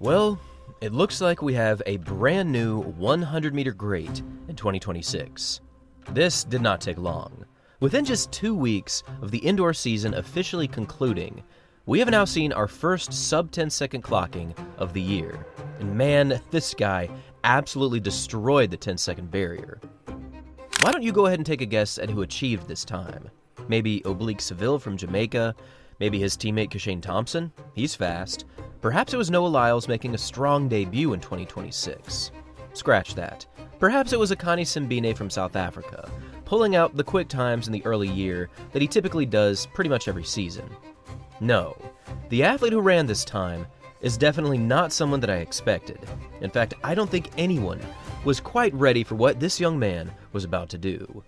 Well, it looks like we have a brand new 100-meter great in 2026. This did not take long. Within just 2 weeks of the indoor season officially concluding, we have now seen our first sub-10-second clocking of the year. And man, this guy absolutely destroyed the 10-second barrier. Why don't you go ahead and take a guess at who achieved this time? Maybe Oblique Seville from Jamaica? Maybe his teammate Kashane Thompson? He's fast. Perhaps it was Noah Lyles making a strong debut in 2026. Scratch that. Perhaps it was Akani Simbine from South Africa, pulling out the quick times in the early year that he typically does pretty much every season. No, the athlete who ran this time is definitely not someone that I expected. In fact, I don't think anyone was quite ready for what this young man was about to do.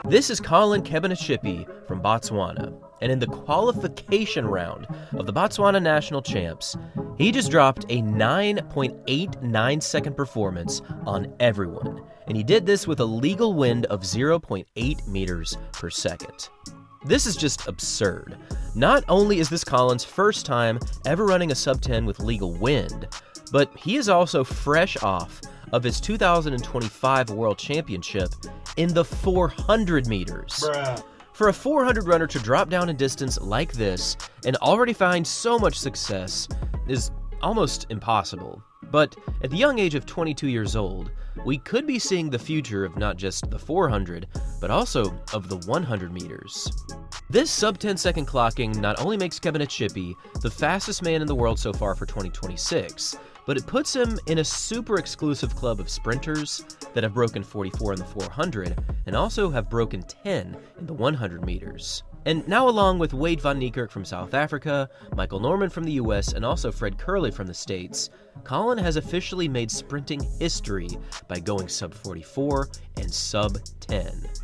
This is Collen Kebinatshipi from Botswana, and in the qualification round of the Botswana National Champs, he just dropped a 9.89 second performance on everyone, and he did this with a legal wind of 0.8 meters per second. This is just absurd. Not only is this Collen's first time ever running a sub-10 with legal wind, but he is also fresh off of his 2025 World Championship in the 400 meters. Bruh. For a 400 runner to drop down in distance like this and already find so much success is almost impossible. But at the young age of 22 years old, we could be seeing the future of not just the 400, but also of the 100 meters. This sub-10 second clocking not only makes Kebinatshipi the fastest man in the world so far for 2026, but it puts him in a super exclusive club of sprinters that have broken 44 in the 400 and also have broken 10 in the 100 meters. And now, along with Wade van Niekerk from South Africa, Michael Norman from the US, and also Fred Kerley from the States, Collen has officially made sprinting history by going sub-44 and sub-10.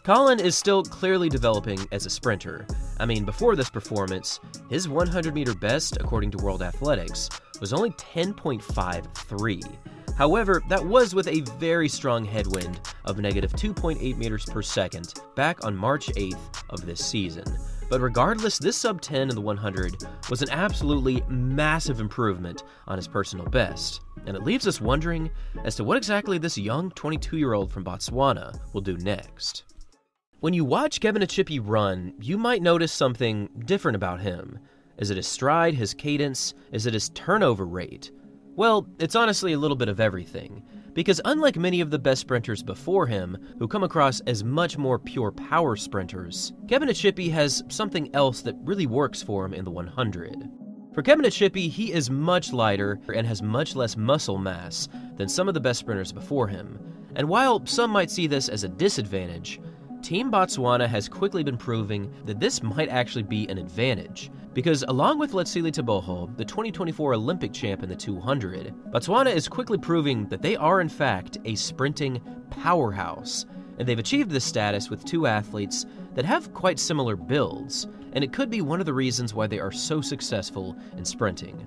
Collen is still clearly developing as a sprinter. I mean, before this performance, his 100-meter best, according to World Athletics, was only 10.53. However, that was with a very strong headwind of negative 2.8 meters per second back on March 8th of this season. But regardless, this sub-10 in the 100 was an absolutely massive improvement on his personal best. And it leaves us wondering as to what exactly this young 22-year-old from Botswana will do next. When you watch Kebinatshipi run, you might notice something different about him. Is it his stride, his cadence? Is it his turnover rate? Well, it's honestly a little bit of everything, because unlike many of the best sprinters before him, who come across as much more pure power sprinters, Kebinatshipi has something else that really works for him in the 100. For Kebinatshipi, he is much lighter and has much less muscle mass than some of the best sprinters before him, and while some might see this as a disadvantage, Team Botswana has quickly been proving that this might actually be an advantage, because along with Letsile Teboho, the 2024 Olympic champ in the 200, Botswana is quickly proving that they are in fact a sprinting powerhouse, and they've achieved this status with two athletes that have quite similar builds, and it could be one of the reasons why they are so successful in sprinting.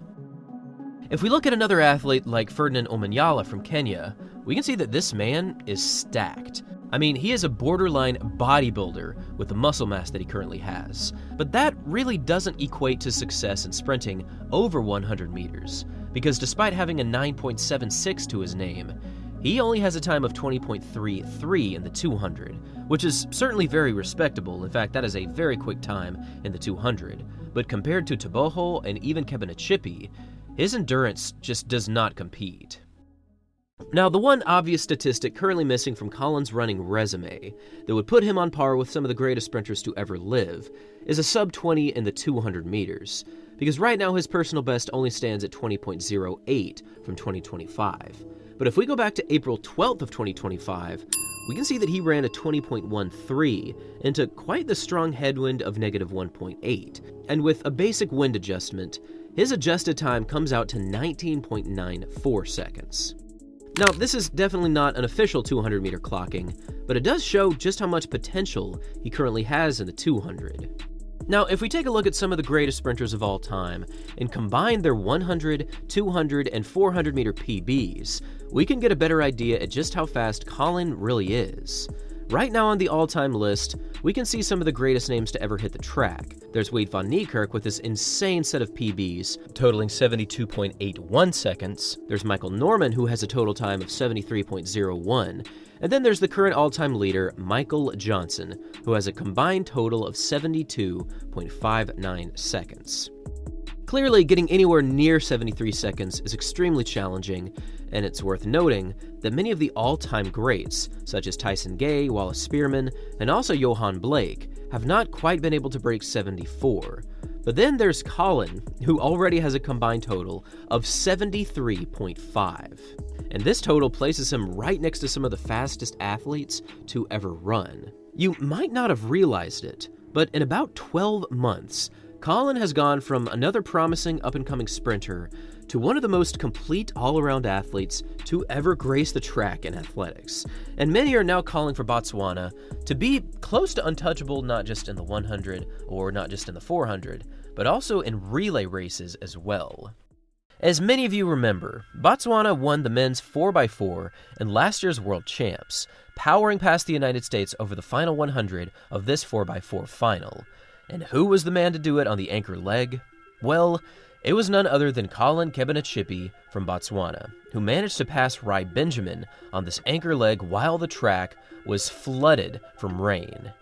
If we look at another athlete like Ferdinand Omanyala from Kenya, we can see that this man is stacked. I mean, he is a borderline bodybuilder with the muscle mass that he currently has. But that really doesn't equate to success in sprinting over 100 meters, because despite having a 9.76 to his name, he only has a time of 20.33 in the 200, which is certainly very respectable. In fact, that is a very quick time in the 200. But compared to Teboho and even Kebinatshipi, his endurance just does not compete. Now, the one obvious statistic currently missing from Collen's running resume that would put him on par with some of the greatest sprinters to ever live is a sub-20 in the 200 meters, because right now his personal best only stands at 20.08 from 2025. But if we go back to April 12th of 2025, we can see that he ran a 20.13 into quite the strong headwind of negative 1.8, and with a basic wind adjustment, his adjusted time comes out to 19.94 seconds. Now, this is definitely not an official 200-meter clocking, but it does show just how much potential he currently has in the 200. Now, if we take a look at some of the greatest sprinters of all time and combine their 100, 200, and 400 meter PBs, we can get a better idea at just how fast Collen really is. Right now on the all-time list, we can see some of the greatest names to ever hit the track. There's Wade van Niekerk with this insane set of PBs, totaling 72.81 seconds. There's Michael Norman, who has a total time of 73.01. And then there's the current all-time leader, Michael Johnson, who has a combined total of 72.59 seconds. Clearly, getting anywhere near 73 seconds is extremely challenging, and it's worth noting that many of the all-time greats, such as Tyson Gay, Wallace Spearman, and also Johan Blake, have not quite been able to break 74. But then there's Collen, who already has a combined total of 73.5. And this total places him right next to some of the fastest athletes to ever run. You might not have realized it, but in about 12 months, Collen has gone from another promising up-and-coming sprinter to one of the most complete all-around athletes to ever grace the track in athletics. And many are now calling for Botswana to be close to untouchable, not just in the 100 or not just in the 400, but also in relay races as well. As many of you remember, Botswana won the men's 4x4 in last year's World Champs, powering past the United States over the final 100 of this 4x4 final. And who was the man to do it on the anchor leg? Well, it was none other than Collen Kebinatshipi from Botswana, who managed to pass Rai Benjamin on this anchor leg while the track was flooded from rain.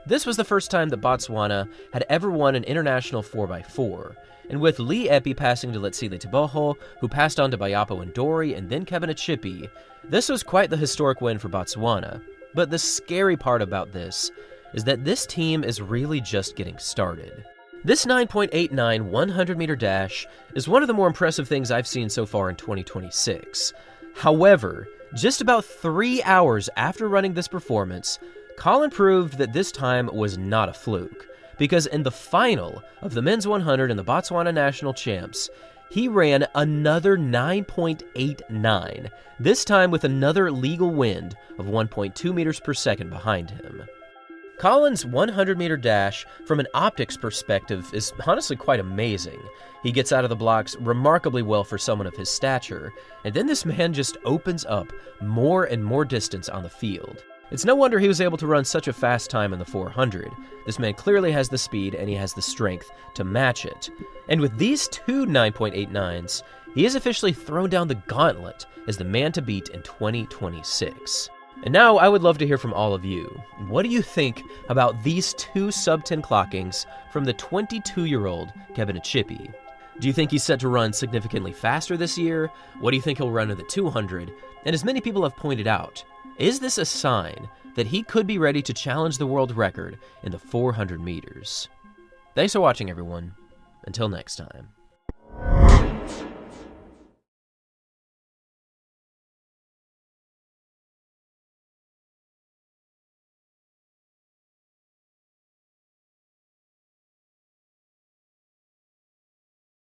This was the first time that Botswana had ever won an international 4x4, and with Lee Epi passing to Letsile Teboho, who passed on to Bayapo Ndori and then Kebinatshipi, this was quite the historic win for Botswana. But the scary part about this is that this team is really just getting started. This 9.89 100-meter dash is one of the more impressive things I've seen so far in 2026. However, just about 3 hours after running this performance, Collen proved that this time was not a fluke, because in the final of the men's 100 in the Botswana National Champs, he ran another 9.89, this time with another legal wind of 1.2 meters per second behind him. Collen's 100-meter dash, from an optics perspective, is honestly quite amazing. He gets out of the blocks remarkably well for someone of his stature, and then this man just opens up more and more distance on the field. It's no wonder he was able to run such a fast time in the 400. This man clearly has the speed and he has the strength to match it. And with these two 9.89s, he has officially thrown down the gauntlet as the man to beat in 2026. And now I would love to hear from all of you. What do you think about these two sub-10 clockings from the 22-year-old Kebinatshipi? Do you think he's set to run significantly faster this year? What do you think he'll run in the 200? And as many people have pointed out, is this a sign that he could be ready to challenge the world record in the 400 meters? Thanks for watching, everyone. Until next time.